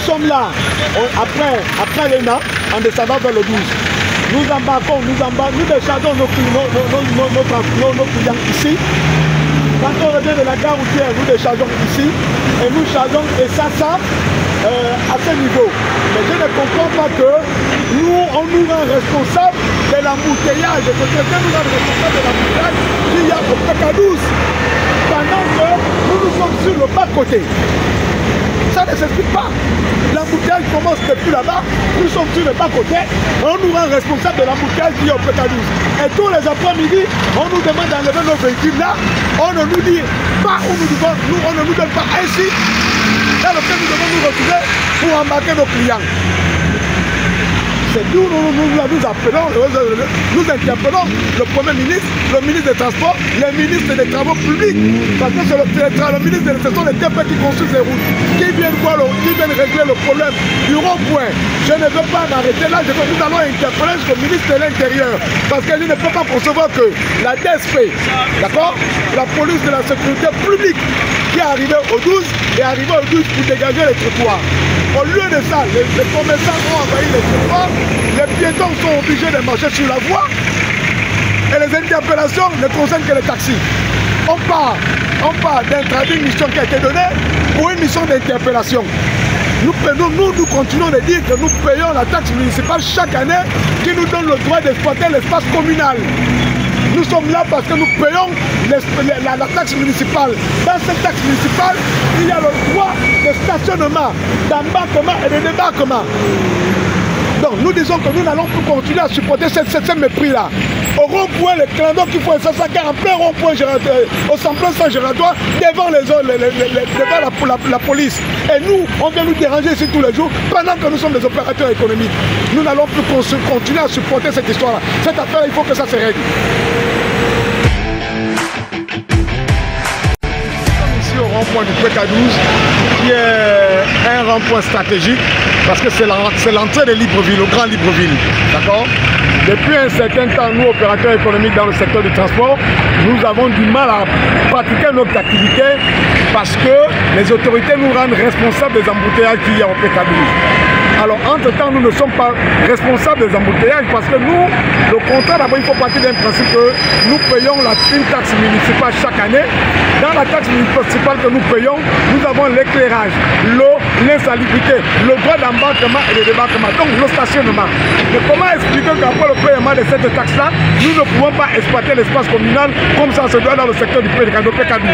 sommes là, après l'ENA, en descendant vers le 12. Nous embarquons, nous déchargeons nos clients ici. Quand on revient de la gare routière, nous déchargeons ici. Et nous chargeons, et ça, à ce niveau. Mais je ne comprends pas que nous, on nous rend responsable de l'embouteillage, que quelqu'un nous rend responsable de l'embouteillage qu'il y a au PK12, pendant que nous sommes sur le bas-côté. Ça ne s'explique pas. L'embouteillage commence depuis là-bas, nous sommes sur le bas-côté, on nous rend responsable de l'embouteillage qui est au PK12. Et tous les après-midi, on nous demande d'enlever nos véhicules là, on ne nous dit pas où nous devons, on ne nous donne pas ainsi, dans lequel nous devons nous retrouver pour embarquer nos clients. C'est nous appelons, nous interpellons le Premier ministre, le ministre des Transports, le ministre des Travaux publics, parce que c'est le ministre ce sont les TP qui construisent les routes, qui viennent régler le problème du rond-point. Je ne veux pas m'arrêter là, nous allons interpeller le ministre de l'Intérieur, parce qu'il ne peut pas concevoir que la DSP, d'accord, la police de la sécurité publique, qui est arrivée au 12, est arrivée au 12 pour dégager les trottoirs. Au lieu de ça, les commerçants ont envahi les trottoirs, les piétons sont obligés de marcher sur la voie et les interpellations ne concernent que les taxis. On part d'une mission qui a été donnée pour une mission d'interpellation. Nous continuons de dire que nous payons la taxe municipale chaque année qui nous donne le droit d'exploiter l'espace communal. Nous sommes là parce que nous payons la taxe municipale. Dans cette taxe municipale, il y a le droit de stationnement, d'embarquement et de débarquement. Donc nous disons que nous n'allons plus continuer à supporter ce mépris-là. Au rond-point, les clandons qui font ça en plein rond-point, au centre Saint-Giratoire, devant la police. Et nous, on vient nous déranger ici tous les jours, pendant que nous sommes des opérateurs économiques. Nous n'allons plus continuer à supporter cette histoire-là. Cette affaire, il faut que ça se règle. Ici au rond-point du PK12, qui est un rond-point stratégique, parce que c'est l'entrée de Libreville, au Grand Libreville. D'accord ? Depuis un certain temps, nous, opérateurs économiques dans le secteur du transport, nous avons du mal à pratiquer notre activité parce que les autorités nous rendent responsables des embouteillages qu'il y a au PK12. Alors, entre-temps, nous ne sommes pas responsables des embouteillages parce que nous, le contrat, d'abord, il faut partir d'un principe que nous payons une taxe municipale chaque année. Dans la taxe municipale que nous payons, nous avons l'éclairage, l'eau, l'insalubrité, le droit d'embarquement et de débarquement, donc le stationnement. Mais comment expliquer qu'après le paiement de cette taxe-là, nous ne pouvons pas exploiter l'espace communal comme ça se doit dans le secteur du PK12.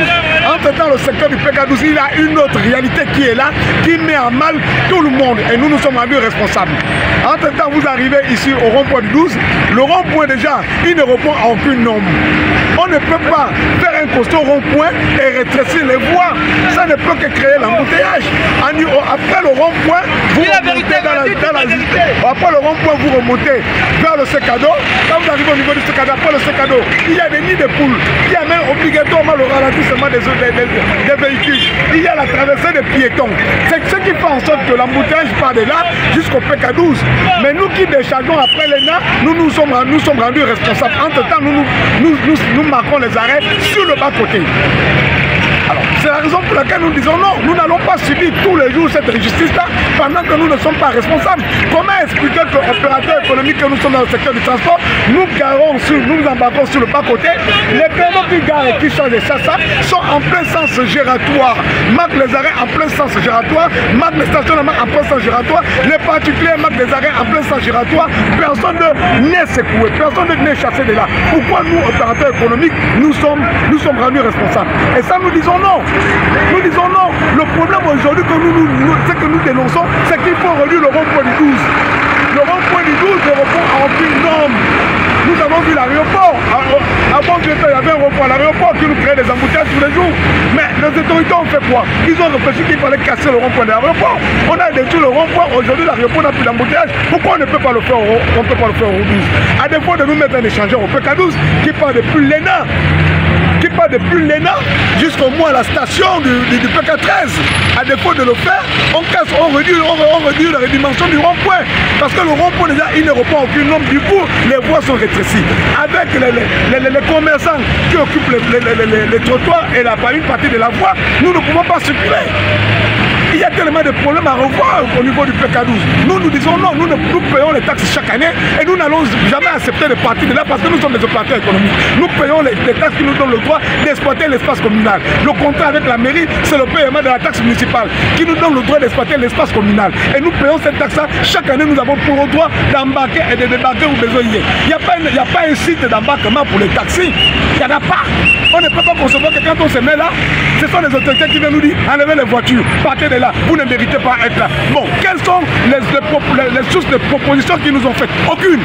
Entre-temps, le secteur du PK12, il a une autre réalité qui est là, qui met à mal tout le monde et nous sommes rendus responsables. Entre-temps, vous arrivez ici au rond-point du 12, le rond-point déjà, il ne répond à aucune norme. On ne peut pas faire un costaud rond-point et rétrécir les voies. Ça ne peut que créer l'embouteillage. Après le rond-point, vous remontez après le rond-point, vous remontez vers le Secado. Quand vous arrivez au niveau du Secado, après le Secado, il y a des nids de poules. Il y a même obligatoirement le ralentissement des véhicules. Il y a la traversée des piétons. C'est ce qui fait en sorte que l'embouteillage part de là jusqu'au PK12. Mais nous qui déchargeons après l'ENA, nous sommes rendus responsables. Entre-temps, nous marquons les arrêts sur le bas-côté. Alors, c'est la raison pour laquelle nous disons non, nous n'allons pas subir tous les jours cette injustice-là pendant que nous ne sommes pas responsables. Comment expliquer que opérateurs économiques que nous sommes dans le secteur du transport, nous embarquons sur le bas-côté, les camions qui garent et qui changent les chassas sont en plein sens giratoire, marquent les arrêts en plein sens giratoire, marquent les stationnements en plein sens giratoire, les particuliers marquent les arrêts en plein sens giratoire, personne n'est secoué, personne n'est chassé de là. Pourquoi nous, opérateurs économiques, nous sommes rendus responsables? Et ça, nous disons non. Nous disons non. Le problème aujourd'hui ce que nous dénonçons, c'est qu'il faut réduire le rond-point du 12. Le rond-point du 12 ne répond à aucune norme. Nous avons vu l'aéroport. Avant que il y avait un rond-point à l'aéroport qui nous créait des embouteillages tous les jours. Mais les autorités ont fait quoi? Ils ont réfléchi qu'il fallait casser le rond-point de l'aéroport. On a détruit le rond-point. Aujourd'hui, l'aéroport n'a plus d'embouteillage. Pourquoi on ne peut pas le faire au 12? À défaut de nous mettre un échangeur au PK12 qui part depuis l'ENA. Jusqu'au moins la station du PK13. À défaut de le faire, on réduit la dimension du rond-point. Parce que le rond-point déjà, il ne répond à aucune norme. Du coup, les voies sont rétrécies. Avec les commerçants qui occupent les trottoirs et une partie de la voie, nous ne pouvons pas circuler. Il y a tellement de problèmes à revoir au niveau du PK12. Nous disons non, nous payons les taxes chaque année et nous n'allons jamais accepter de partir de là parce que nous sommes des opérateurs économiques. Nous payons les taxes qui nous donnent le droit d'exploiter l'espace communal. Le contrat avec la mairie, c'est le paiement de la taxe municipale qui nous donne le droit d'exploiter l'espace communal. Et nous payons cette taxe-là. Chaque année, nous avons pour le droit d'embarquer et de débarquer où besoin y est. Il n'y a pas un site d'embarquement pour les taxis. Il n'y en a pas. On ne peut pas concevoir que quand on se met là, ce sont les autorités qui viennent nous dire enlevez les voitures, partez de là, vous ne méritez pas être là. Bon, quelles sont les sources de propositions qu'ils nous ont faites? Aucune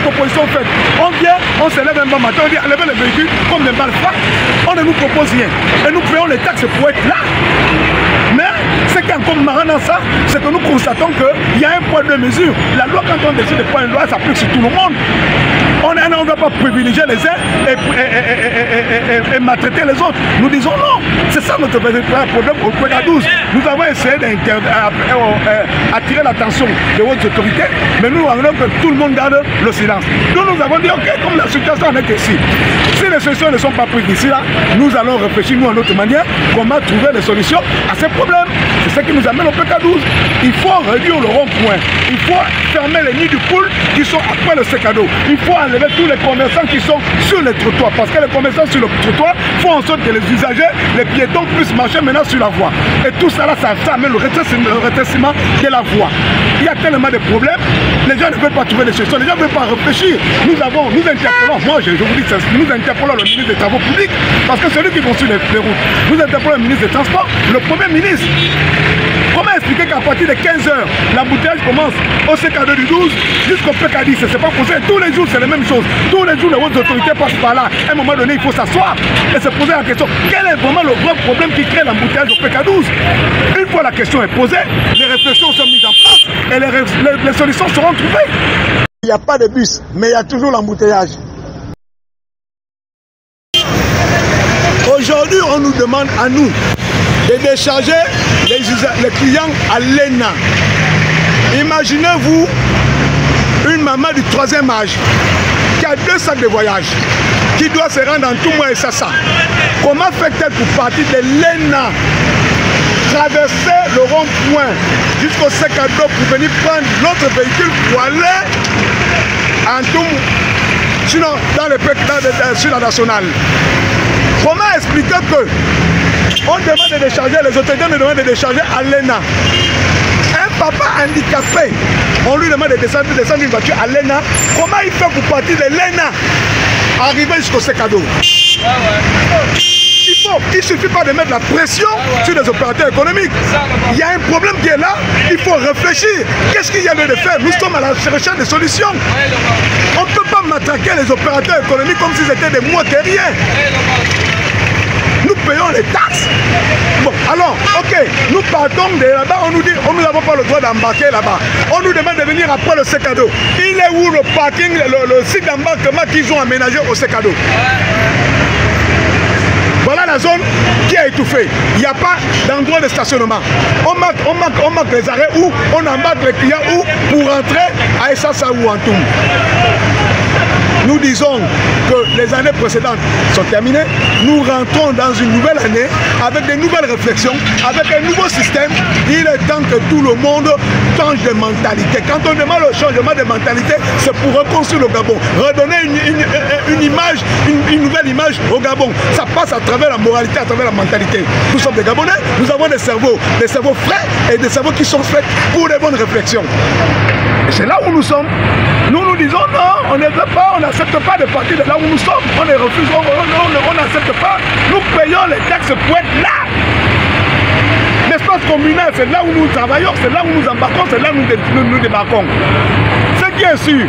proposition faite. On vient, on se lève un bon matin, on dit enlevez les véhicules comme des balles frappes. On ne nous propose rien. Et nous payons les taxes pour être là. Mais ce qui est encore marrant dans ça, c'est que nous constatons qu'il y a un poids de mesure. La loi, quand on décide de prendre une loi, ça s'applique sur tout le monde. On ne doit pas privilégier les uns et maltraiter les autres. Nous disons non. C'est ça notre problème au PK12. Nous avons essayé d'attirer l'attention de votre autorité, mais nous avons que tout le monde garde le silence. Donc nous avons dit, ok, comme la situation en est ici, si les solutions ne sont pas prises d'ici là, nous allons réfléchir, nous, à notre manière, comment trouver des solutions à ces problèmes. C'est ce qui nous amène au PK12. Il faut réduire le rond-point. Il faut fermer les nids du poule qui sont après le secado. Il faut enlever tous les commerçants qui sont sur les trottoirs. Parce que les commerçants sur le trottoir font en sorte que les usagers, les piétons puissent marcher maintenant sur la voie. Et tout ça là, ça amène le rétrécissement de la voie. Il y a tellement de problèmes. Les gens ne veulent pas trouver des solutions. Les gens ne veulent pas réfléchir. Nous interpellons, moi je vous dis, nous interpellons le ministre des Travaux publics. Parce que c'est lui qui construit les routes. Nous interpellons le ministre des Transports, le Premier ministre. Comment expliquer qu'à partir de 15h, l'embouteillage commence au CK2 du 12 jusqu'au PK10? C'est pas possible. Tous les jours, c'est la même chose. Tous les jours, les hautes autorités passent par là. À un moment donné, il faut s'asseoir et se poser la question. Quel est vraiment le vrai problème qui crée l'embouteillage au PK12? Une fois la question est posée, les réflexions sont mises en place et les solutions seront trouvées. Il n'y a pas de bus, mais il y a toujours l'embouteillage. Aujourd'hui, on nous demande à nous de décharger les clients à l'ENA. Imaginez-vous une maman du 3e âge qui a 2 sacs de voyage, qui doit se rendre en tout mois et ça. Comment fait-elle pour partir de l'ENA, traverser le rond-point jusqu'au Secado pour venir prendre l'autre véhicule pour aller en tout, sinon sur la nationale? Comment expliquer que on demande de décharger, les autorités nous demandent de décharger à l'ENA? Un papa handicapé, on lui demande de descendre une voiture à l'ENA. Comment il fait pour partir de l'ENA, arriver jusqu'au Secado? Il ne suffit pas de mettre la pression sur les opérateurs économiques. Il y a un problème qui est là, il faut réfléchir. Qu'est-ce qu'il y a lieu de faire? Nous sommes à la recherche de solutions. On ne peut pas matraquer les opérateurs économiques comme si c'était des moins que rien. Nous payons les taxes. Bon, alors, ok, nous partons de là-bas, on nous dit, nous n'avons pas le droit d'embarquer là-bas. On nous demande de venir après le Secado. Il est où le parking, le site d'embarquement qu'ils ont aménagé au Secado? Voilà la zone qui est étouffée. Il n'y a pas d'endroit de stationnement. On marque les arrêts où on embarque les clients où pour rentrer à Essassa ou Antoum. Nous disons que les années précédentes sont terminées. Nous rentrons dans une nouvelle année avec de nouvelles réflexions, avec un nouveau système. Il est temps que tout le monde change de mentalité. Quand on demande le changement de mentalité, c'est pour reconstruire le Gabon, redonner une image, une nouvelle image au Gabon. Ça passe à travers la moralité, à travers la mentalité. Nous sommes des Gabonais, nous avons des cerveaux frais et des cerveaux qui sont faits pour des bonnes réflexions. Et c'est là où nous sommes. Nous disons non, on ne veut pas, on n'accepte pas de partir de là où nous sommes. On les refuse, on n'accepte pas. Nous payons les taxes pour être là. L'espace communal, c'est là où nous travaillons, c'est là où nous embarquons, c'est là où nous débarquons. C'est bien sûr,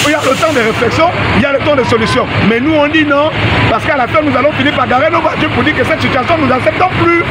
il y a le temps de réflexion, il y a le temps de solution. Mais nous on dit non, parce qu'à la fin nous allons finir par garer nos voitures pour dire que cette situation nous n'acceptons plus.